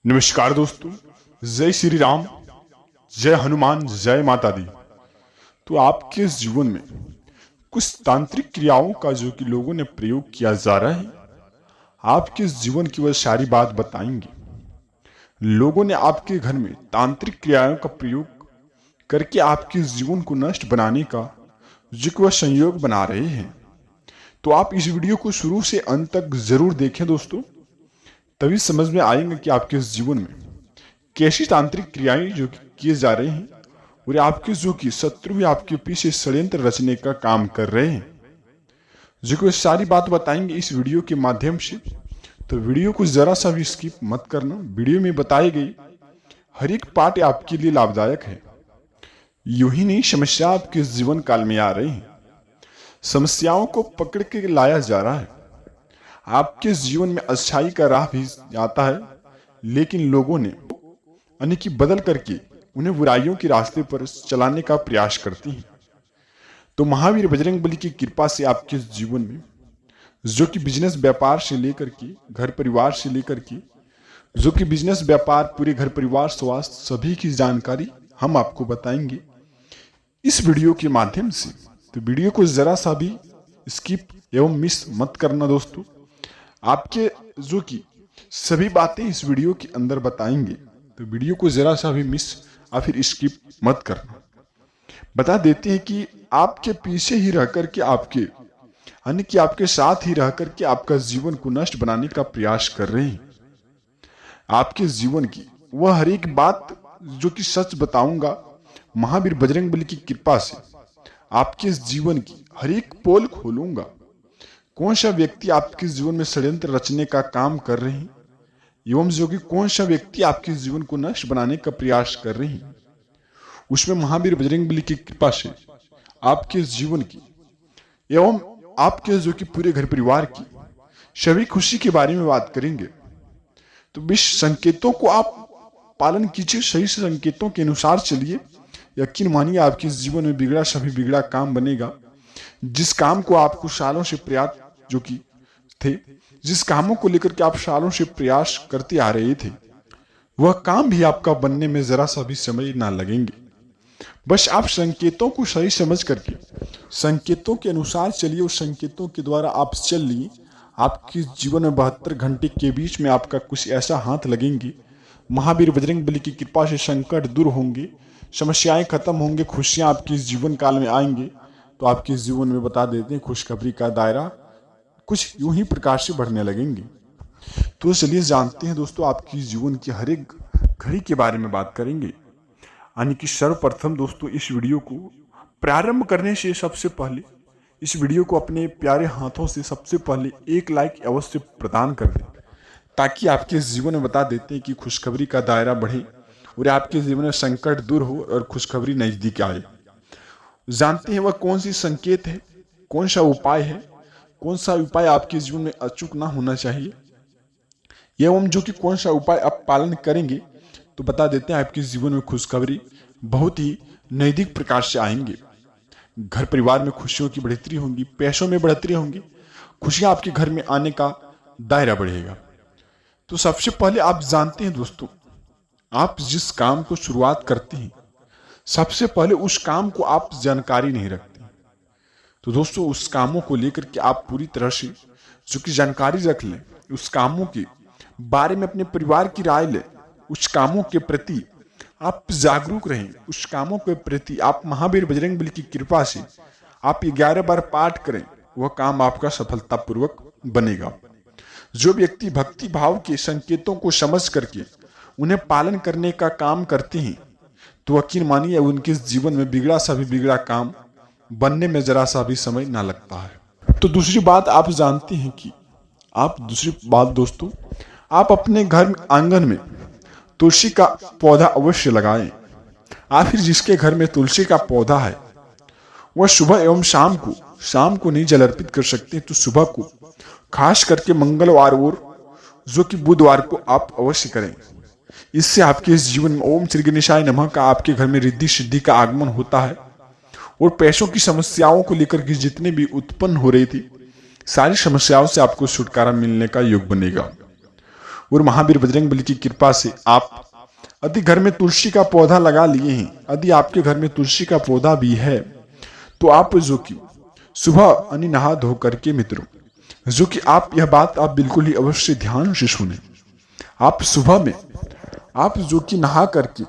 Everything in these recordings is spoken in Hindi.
नमस्कार दोस्तों, जय श्री राम, जय हनुमान, जय माता दी। तो आपके जीवन में कुछ तांत्रिक क्रियाओं का जो कि लोगों ने प्रयोग किया जा रहा है, आपके जीवन की वह सारी बात बताएंगे। लोगों ने आपके घर में तांत्रिक क्रियाओं का प्रयोग करके आपके जीवन को नष्ट बनाने का जो कि वह संयोग बना रहे हैं। तो आप इस वीडियो को शुरू से अंत तक जरूर देखें दोस्तों, तभी समझ में आएंगे कि आपके जीवन में कैसी तांत्रिक क्रियाएं जो किए जा रहे हैं और आपके जो कि शत्रु भी आपके पीछे षड्यंत्र रचने का काम कर रहे हैं, जो कि सारी बात बताएंगे इस वीडियो के माध्यम से। तो वीडियो को जरा सा भी स्किप मत करना। वीडियो में बताई गई हर एक पार्ट आपके लिए लाभदायक है। यूं ही नहीं, समस्या आपके जीवन काल में आ रही है, समस्याओं को पकड़ के लाया जा रहा है। आपके जीवन में अच्छाई का राह भी आता है, लेकिन लोगों ने यानी कि बदल करके उन्हें बुराइयों के रास्ते पर चलाने का प्रयास करती हैं। तो महावीर बजरंगबली की कृपा से आपके जीवन में जो कि बिजनेस व्यापार से लेकर के घर परिवार से लेकर के जो कि बिजनेस व्यापार पूरे घर परिवार स्वास्थ्य सभी की जानकारी हम आपको बताएंगे इस वीडियो के माध्यम से। तो वीडियो को जरा सा भी स्किप एवं मिस मत करना दोस्तों। आपके जो कि सभी बातें इस वीडियो के अंदर बताएंगे, तो वीडियो को जरा सा भी मिस या फिर स्किप मत करना। बता देते हैं कि आपके पीछे ही रह करके आपके साथ ही रह करके आपका जीवन को नष्ट बनाने का प्रयास कर रहे हैं। आपके जीवन की वह हर एक बात जो कि सच बताऊंगा महावीर बजरंगबली की कृपा से। आपके जीवन की हर एक पोल खोलूंगा। कौन सा व्यक्ति आपके जीवन में षड्यंत्र रचने का काम कर रहे हैं एवं जो कि कौन सा व्यक्ति आपके जीवन को नष्ट बनाने का प्रयास कर रहे हैं, उसमें महावीर बजरंगबली की कृपा से आपके जीवन की एवं आपके जो कि पूरे घर परिवार की सभी खुशी के बारे में बात करेंगे। तो विश संकेतों को आप पालन कीजिए, सही संकेतों के अनुसार चलिए। यकीन मानिए आपके जीवन में बिगड़ा सभी बिगड़ा काम बनेगा। जिस काम को आपको सालों से प्रयास जो कि थे, जिस कामों को लेकर के आप सालों से प्रयास करते आ रहे थे, वह काम भी आपका बनने में जरा सा भी समय ना लगेंगे। बस आप संकेतों को सही समझ करके संकेतों के अनुसार चलिए, उस संकेतों के द्वारा आप चल लिए। आपके जीवन में 72 घंटे के बीच में आपका कुछ ऐसा हाथ लगेंगे, महावीर बजरंगबली की कृपा से संकट दूर होंगे, समस्याएं खत्म होंगे, खुशियां आपके जीवन काल में आएंगे। तो आपके जीवन में बता देते हैं खुशखबरी का दायरा कुछ यूं ही प्रकार से बढ़ने लगेंगे। तो चलिए जानते हैं दोस्तों, आपकी जीवन की हर एक घड़ी के बारे में बात करेंगे। यानी कि सर्वप्रथम दोस्तों, इस वीडियो को प्रारंभ करने से सबसे पहले इस वीडियो को अपने प्यारे हाथों से सबसे पहले एक लाइक अवश्य प्रदान कर दें, ताकि आपके जीवन में बता देते हैं कि खुशखबरी का दायरा बढ़े और आपके जीवन में संकट दूर हो और खुशखबरी नजदीक आए। जानते हैं वह कौन सी संकेत है, कौन सा उपाय है, कौन सा उपाय आपके जीवन में अचूक ना होना चाहिए एवं जो कि कौन सा उपाय आप पालन करेंगे तो बता देते हैं आपके जीवन में खुशखबरी बहुत ही नजदीक प्रकार से आएंगे। घर परिवार में खुशियों की बढ़ोतरी होंगी, पैसों में बढ़ोतरी होंगी, खुशियां आपके घर में आने का दायरा बढ़ेगा। तो सबसे पहले आप जानते हैं दोस्तों, आप जिस काम को शुरुआत करते हैं सबसे पहले उस काम को आप जानकारी नहीं रखते। तो दोस्तों, उस कामों को लेकर के आप पूरी तरह से जो कि जानकारी रख लें, उस कामों के बारे में अपने परिवार की राय लें, उस कामों के प्रति आप जागरूक रहें, उस कामों के प्रति आप महावीर बजरंगबली की कृपा से आप 11 बार पाठ करें, वह काम आपका सफलतापूर्वक बनेगा। जो व्यक्ति भक्ति भाव के संकेतों को समझ करके उन्हें पालन करने का काम करते हैं, तो यकीन मानिए उनके जीवन में बिगड़ा सा भी बिगड़ा काम बनने में जरा सा भी समय ना लगता है। तो दूसरी बात आप जानते हैं कि दोस्तों, आप अपने घर आंगन में तुलसी का पौधा अवश्य लगाएं। आखिर जिसके घर में तुलसी का पौधा है वह सुबह एवं शाम को नहीं जल अर्पित कर सकते, तो सुबह को खास करके मंगलवार और जो कि बुधवार को आप अवश्य करें। इससे आपके जीवन में ओम श्री गणेशाय नमः का आपके घर में रिद्धि सिद्धि का आगमन होता है और पैसों की समस्याओं को लेकर के जितने भी उत्पन्न हो रही थी सारी समस्याओं से आपको छुटकारा मिलने का योग बनेगा। और महावीर बजरंगबली की कृपा से आप यदि घर में तुलसी का पौधा लगा लिए हैं, यदि आपके घर में तुलसी का पौधा भी है, तो आप जो कि सुबह यानी नहा धो करके मित्रों, जो कि आप यह बात आप बिल्कुल ही अवश्य ध्यान से सुने। आप सुबह में आप जो कि नहा करके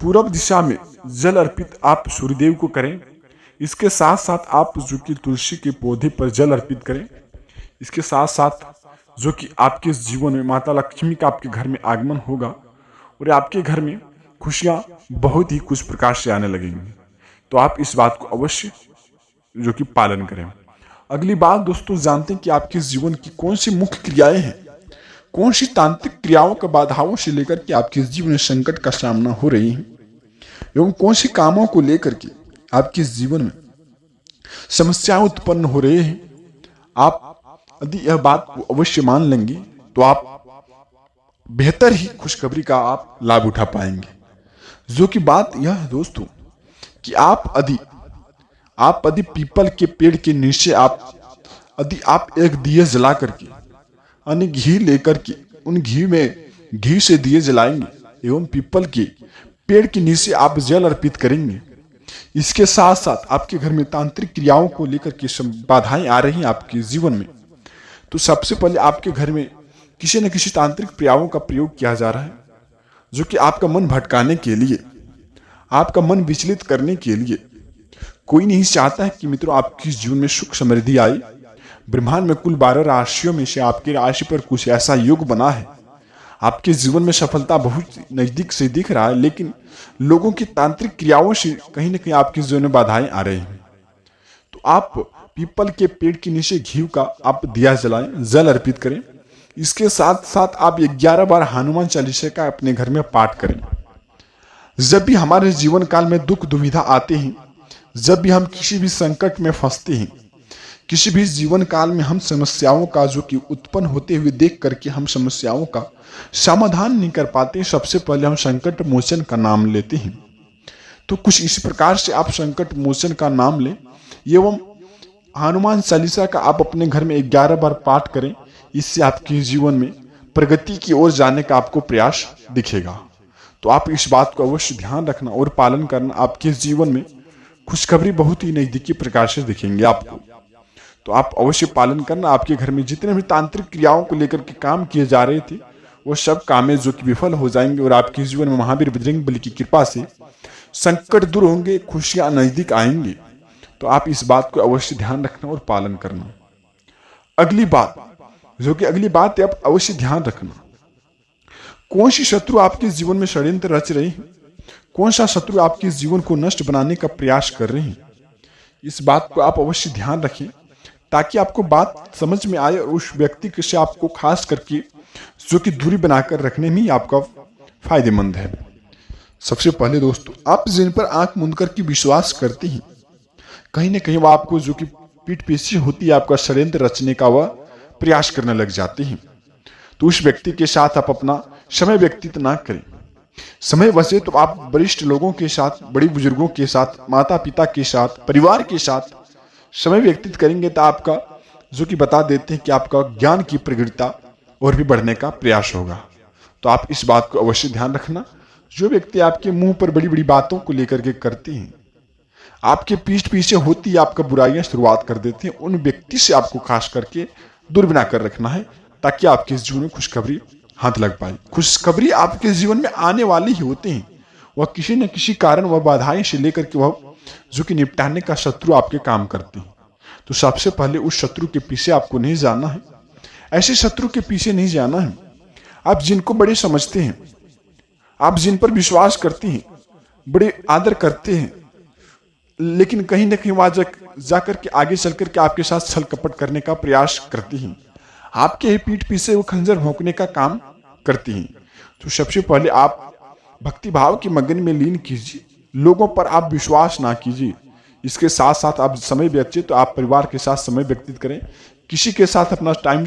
पूरब दिशा में जल अर्पित आप सूर्यदेव को करें। इसके साथ साथ आप जो कि तुलसी के पौधे पर जल अर्पित करें। इसके साथ साथ जो कि आपके जीवन में माता लक्ष्मी का आपके घर में आगमन होगा और आपके घर में खुशियां बहुत ही कुछ प्रकार से आने लगेंगी। तो आप इस बात को अवश्य जो कि पालन करें। अगली बात दोस्तों, जानते हैं कि आपके जीवन की कौन सी मुख्य क्रियाएं हैं, कौन सी तांत्रिक क्रियाओं का बाधाओं से लेकर के आपके जीवन में संकट का सामना हो रही है, एवं कौन सी कामों को लेकर के आपके जीवन में समस्याएं उत्पन्न हो रही हैं। आप यदि यह बात को अवश्य मान लेंगे तो आप बेहतर ही खुशखबरी का आप लाभ उठा पाएंगे। जो कि बात यह है दोस्तों कि आप यदि पीपल के पेड़ के नीचे यदि आप एक दिए जला करके यानी घी लेकर के उन घी से दिए जलाएंगे एवं पीपल के पेड़ के नीचे आप जल अर्पित करेंगे। इसके साथ साथ आपके घर में तांत्रिक क्रियाओं को लेकर के बाधाएं आ रही हैं आपके जीवन में, तो सबसे पहले आपके घर में किसी न किसी तांत्रिक क्रियाओं का प्रयोग किया जा रहा है, जो कि आपका मन भटकाने के लिए, आपका मन विचलित करने के लिए। कोई नहीं चाहता है कि मित्रों आपके जीवन में सुख समृद्धि आए। ब्रह्मांड में कुल 12 राशियों में से आपकी राशि पर कुछ ऐसा योग बना है, आपके जीवन में सफलता बहुत नजदीक से दिख रहा है, लेकिन लोगों की तांत्रिक क्रियाओं से कहीं न कहीं आपके जीवन में बाधाएं आ रही हैं। तो आप पीपल के पेड़ के नीचे घी का आप दिया जलाएं, जल अर्पित करें। इसके साथ साथ आप 11 बार हनुमान चालीसा का अपने घर में पाठ करें। जब भी हमारे जीवन काल में दुख दुविधा आते हैं, जब भी हम किसी भी संकट में फंसते हैं, किसी भी जीवन काल में हम समस्याओं का जो कि उत्पन्न होते हुए देख करके हम समस्याओं का समाधान नहीं कर पाते, सबसे पहले हम संकट मोचन का नाम लेते हैं। तो कुछ इसी प्रकार से आप संकट मोचन का नाम लें एवं हनुमान चालीसा का आप अपने घर में 11 बार पाठ करें। इससे आपके जीवन में प्रगति की ओर जाने का आपको प्रयास दिखेगा। तो आप इस बात को अवश्य ध्यान रखना और पालन करना। आपके जीवन में खुशखबरी बहुत ही नजदीकी प्रकार से दिखेंगे आपको। तो आप अवश्य पालन करना। आपके घर में जितने भी तांत्रिक क्रियाओं को लेकर के काम किए जा रहे थे, वो सब कामें जो कि विफल हो जाएंगे और आपके जीवन में महावीर बजरंगबली की कृपा से संकट दूर होंगे, खुशियां नजदीक आएंगी। तो आप इस बात को अवश्य ध्यान रखना और पालन करना। अगली बात है, आप अवश्य ध्यान रखना, कौन सी शत्रु आपके जीवन में षड्यंत्र रच रहे हैं, कौन सा शत्रु आपके जीवन को नष्ट बनाने का प्रयास कर रहे हैं। इस बात को आप अवश्य ध्यान रखें ताकि आपको बात समझ में आए और उस व्यक्ति से आपको खास करके जो कि दूरी बनाकर रखने में ही आपका फायदेमंद है। सबसे पहले दोस्तों, आप जिन पर आंख मूंद कर के विश्वास करते हैं, कहीं ना कहीं वह आपको जो कि पीठ पीछे होती है आपका षड्यंत्र रचने का वह प्रयास करने लग जाते हैं। तो उस व्यक्ति के साथ आप अपना समय व्यतीत ना करें। समय बचे तो आप वरिष्ठ लोगों के साथ, बड़ी बुजुर्गों के साथ, माता पिता के साथ, परिवार के साथ समय व्यतीत करेंगे तो आपका जो कि बता देते हैं कि आपका ज्ञान की प्रगढ़ता और भी बढ़ने का प्रयास होगा। तो आप इस बात को अवश्य ध्यान रखना। जो व्यक्ति आपके मुंह पर बड़ी बड़ी बातों को लेकर के करते हैं, आपके पीठ पीछे होती आपका बुराइयां शुरुआत कर देते हैं, उन व्यक्ति से आपको खास करके दूर बनाकर रखना है ताकि आपके जीवन में खुशखबरी हाथ लग पाए। खुशखबरी आपके जीवन में आने वाले ही होते हैं, वह किसी न किसी कारण वह बाधाएं से लेकर के वह जो कि निपटाने का शत्रु आपके काम करते हैं। तो सबसे पहले उस शत्रु के पीछे आपको नहीं जाना है, ऐसे शत्रु के पीछे नहीं जाना है। आप जिनको बड़े समझते हैं, आप जिन पर विश्वास करते हैं, बड़े आदर करते हैं, लेकिन कहीं ना कहीं वहां जाकर के आगे चल करके आपके साथ छल कपट करने का प्रयास करती हैं, आपके ही पीठ पीछे वो खंजर भोंकने का काम करती हैं। तो सबसे पहले आप भक्ति भाव के मगन में लीन कीजिए, लोगों पर आप विश्वास ना कीजिए। इसके साथ साथ आप समय व्यतीत, तो आप परिवार के साथ समय व्यतीत करें, किसी के साथ अपना टाइम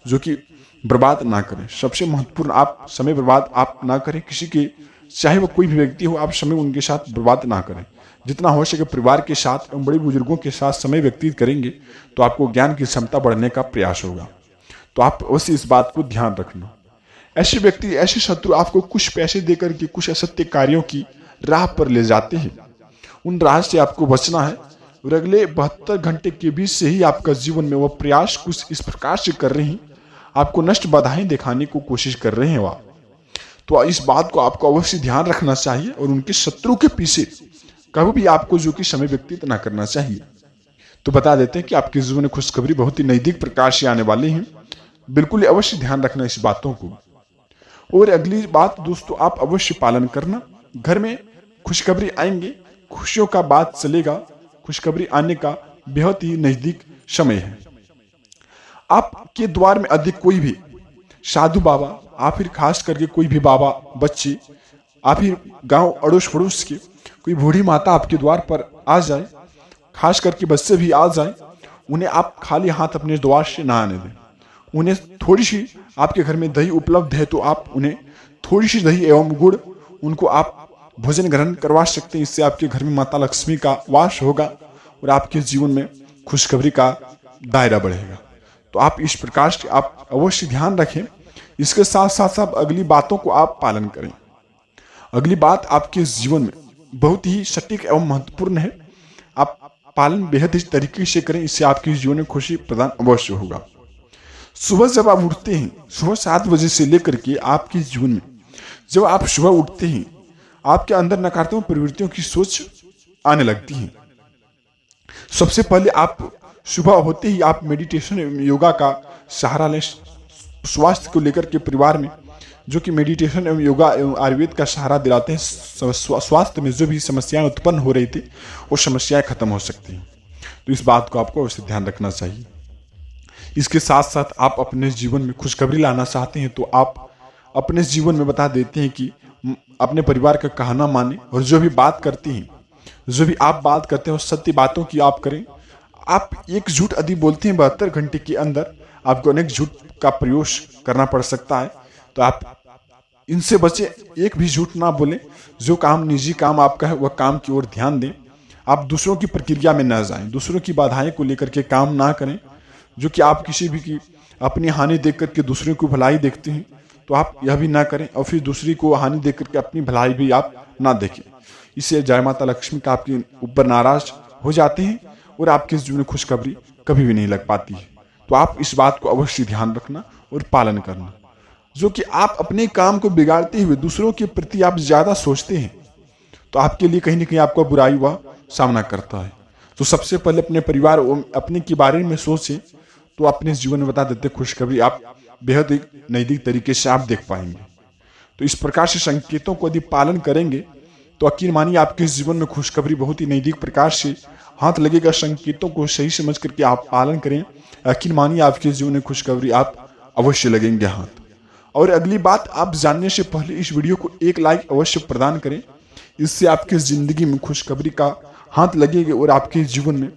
जो कि बर्बाद ना करें। सबसे महत्वपूर्ण, आप समय बर्बाद आप ना करें किसी के, चाहे वो कोई भी व्यक्ति हो, आप समय उनके साथ बर्बाद ना करें। जितना हो सके परिवार के साथ एवं बड़े बुजुर्गों के साथ समय व्यतीत करेंगे तो आपको ज्ञान की क्षमता बढ़ने का प्रयास होगा। तो आप अवश्य इस बात को ध्यान रखना। ऐसे व्यक्ति, ऐसे शत्रु आपको कुछ पैसे देकर के कुछ असत्य कार्यों की राह पर ले जाते हैं। उन राह से आपको बचना है और अगले 72 घंटे के बीच से ही आपका जीवन में वह प्रयास कुछ इस प्रकार से कर रहे हैं, आपको नष्ट बाधाएं दिखाने को कोशिश कर रहे हैं वह। तो इस बात को आपको अवश्य ध्यान रखना चाहिए और उनके शत्रु के पीछे कभी भी आपको जो कि समय व्यतीत ना करना चाहिए। तो बता देते हैं कि आपके जीवन में खुशखबरी बहुत ही नजदीक प्रकार से आने वाली है। बिल्कुल अवश्य ध्यान रखना इस बातों को। और अगली बात दोस्तों, आप अवश्य पालन करना। घर में खुशखबरी आएंगे, खुशियों का बात चलेगा, खुशखबरी आने का बेहद ही नजदीक समय है। आपके द्वार में अधिक कोई भी साधु बाबा, आप फिर खास करके कोई भी बाबा, बच्चे, आप फिर गांव अड़ोस पड़ोस के कोई बूढ़ी माता आपके द्वार पर आ जाए, खास करके बच्चे भी आ जाए, उन्हें आप खाली हाथ अपने द्वार से ना आने दें। उन्हें थोड़ी सी, आपके घर में दही उपलब्ध है तो आप उन्हें थोड़ी सी दही एवं गुड़ उनको आप भोजन ग्रहण करवा सकते हैं। इससे आपके घर में माता लक्ष्मी का वास होगा और आपके जीवन में खुशखबरी का दायरा बढ़ेगा। तो आप इस प्रकार से आप अवश्य ध्यान रखें। इसके साथ साथ आप अगली बातों को आप पालन करें। अगली बात आपके जीवन में बहुत ही सटीक एवं महत्वपूर्ण है, आप पालन बेहद ही तरीके से करें, इससे आपके जीवन में खुशी प्रदान अवश्य होगा। सुबह जब आप उठते हैं, सुबह 7 बजे से लेकर के आपके जीवन में जब आप सुबह उठते हैं, आपके अंदर नकारात्मक प्रवृत्तियों की सोच आने लगती है। सबसे पहले आप सुबह होते ही आप मेडिटेशन एवं योगा का सहारा लें। स्वास्थ्य को लेकर के परिवार में जो कि मेडिटेशन एवं योगा एवं आयुर्वेद का सहारा दिलाते हैं, स्वास्थ्य में जो भी समस्याएं उत्पन्न हो रही थी वो समस्याएं खत्म हो सकती हैं। तो इस बात को आपको अवश्य ध्यान रखना चाहिए। इसके साथ साथ आप अपने जीवन में खुशखबरी लाना चाहते हैं तो आप अपने जीवन में बता देते हैं कि अपने परिवार का कहना माने और जो भी बात करती हैं, जो भी आप बात करते हैं, सत्य बातों की आप करें। आप एक झूठ यदि बोलते हैं 72 घंटे के अंदर आपको अनेक झूठ का प्रयोग करना पड़ सकता है, तो आप इनसे बचे, एक भी झूठ ना बोलें। जो काम निजी काम आपका है वह काम की ओर ध्यान दें। आप दूसरों की प्रक्रिया में न जाएं, दूसरों की बाधाएं को लेकर के काम ना करें। जो कि आप किसी भी की अपनी हानि देख करके दूसरे को भलाई देखते हैं तो आप यह भी ना करें और फिर दूसरी को हानि देख करके अपनी भलाई भी आप ना देखें। इससे जय माता लक्ष्मी का आपके ऊपर नाराज हो जाते हैं और आपके जीवन में खुशखबरी कभी भी नहीं लग पाती है। तो आप इस बात को अवश्य ध्यान रखना और पालन करना। जो कि आप अपने काम को बिगाड़ते हुए दूसरों के प्रति आप ज्यादा सोचते हैं तो आपके लिए कहीं ना कहीं आपका बुराई वह सामना करता है। तो सबसे पहले अपने परिवार अपने के बारे में सोचें, तो अपने जीवन में बता देते खुशखबरी आप बेहद ही नजदीक तरीके से आप देख पाएंगे। तो इस प्रकार से संकेतों को यदि पालन करेंगे तो यकीन मानिए आपके जीवन में खुशखबरी बहुत ही नजदीक प्रकार से हाथ लगेगा। संकेतों को सही समझ करके आप पालन करें, यकीन मानिए आपके जीवन में खुशखबरी आप अवश्य लगेंगे हाथ। और अगली बात, आप जानने से पहले इस वीडियो को एक लाइक अवश्य प्रदान करें। इससे आपकी जिंदगी में खुशखबरी का हाथ लगेंगे और आपके जीवन में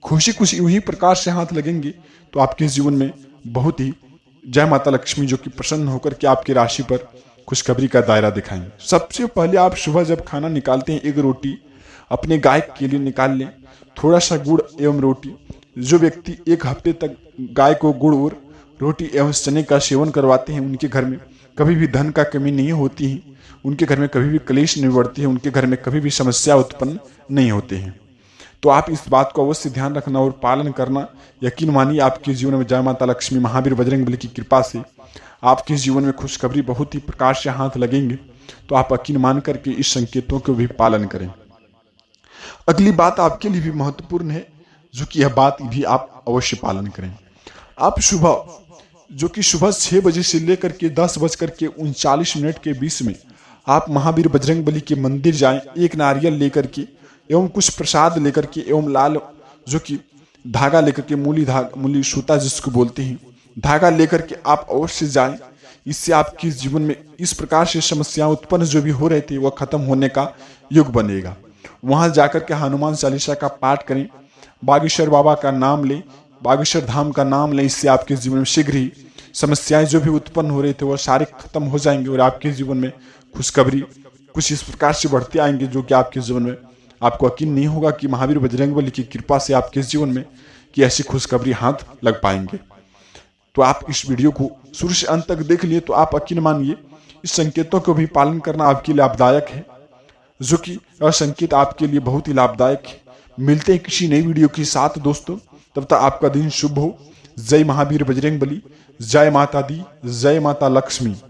खुशी कुछ यूं ही प्रकार से हाथ लगेंगे तो आपके जीवन में बहुत ही जय माता लक्ष्मी जो कि प्रसन्न होकर के आपकी राशि पर खुशखबरी का दायरा दिखाएंगे। सबसे पहले आप सुबह जब खाना निकालते हैं, एक रोटी अपने गाय के लिए निकाल लें, थोड़ा सा गुड़ एवं रोटी। जो व्यक्ति 1 हफ्ते तक गाय को गुड़ और रोटी एवं चने का सेवन करवाते हैं उनके घर में कभी भी धन का कमी नहीं होती है, उनके घर में कभी भी क्लेश नहीं बढ़ती है, उनके घर में कभी भी समस्या उत्पन्न नहीं होते हैं। तो आप इस बात को अवश्य ध्यान रखना और पालन करना। यकीन मानिए आपके जीवन में जय माता लक्ष्मी महावीर बजरंगबली की कृपा से आपके जीवन में खुशखबरी बहुत ही प्रकार से हाथ लगेंगे। तो आप यकीन मान करके इस संकेतों को भी पालन करें। अगली बात आपके लिए भी महत्वपूर्ण है, जो कि यह बात भी आप अवश्य पालन करें। आप सुबह जो कि सुबह 6 बजे से लेकर के 10:39 के बीच में आप महावीर बजरंगबली के मंदिर जाएं, एक नारियल लेकर के एवं कुछ प्रसाद लेकर के एवं लाल जो कि धागा लेकर के, मूली सूता जिसको बोलते हैं, धागा लेकर के आप अवश्य जाएं। इससे आपके जीवन में इस प्रकार से समस्याएं उत्पन्न जो भी हो रहे थे वह खत्म होने का युग बनेगा। वहां जाकर के हनुमान चालीसा का पाठ करें, बागेश्वर बाबा का नाम लें, बागेश्वर धाम का नाम लें। इससे आपके जीवन में शीघ्र ही समस्याएं जो भी उत्पन्न हो रहे थे वह सारे खत्म हो जाएंगे और आपके जीवन में खुशखबरी कुछ इस प्रकार से बढ़ते आएंगे जो कि आपके जीवन में आपको यकीन नहीं होगा कि महावीर बजरंगबली की कृपा से आपके जीवन में कि ऐसी खुशखबरी हाथ लग पाएंगे। तो आप इस वीडियो को शुरू से अंत तक देख लिए तो आप यकीन मानिए इस संकेतों को भी पालन करना आपके लिए लाभदायक है, जो कि यह संकेत आपके लिए बहुत ही लाभदायक है। मिलते हैं किसी नई वीडियो के साथ दोस्तों, तब तक आपका दिन शुभ हो। जय महावीर बजरंग बली, जय माता दी, जय माता लक्ष्मी।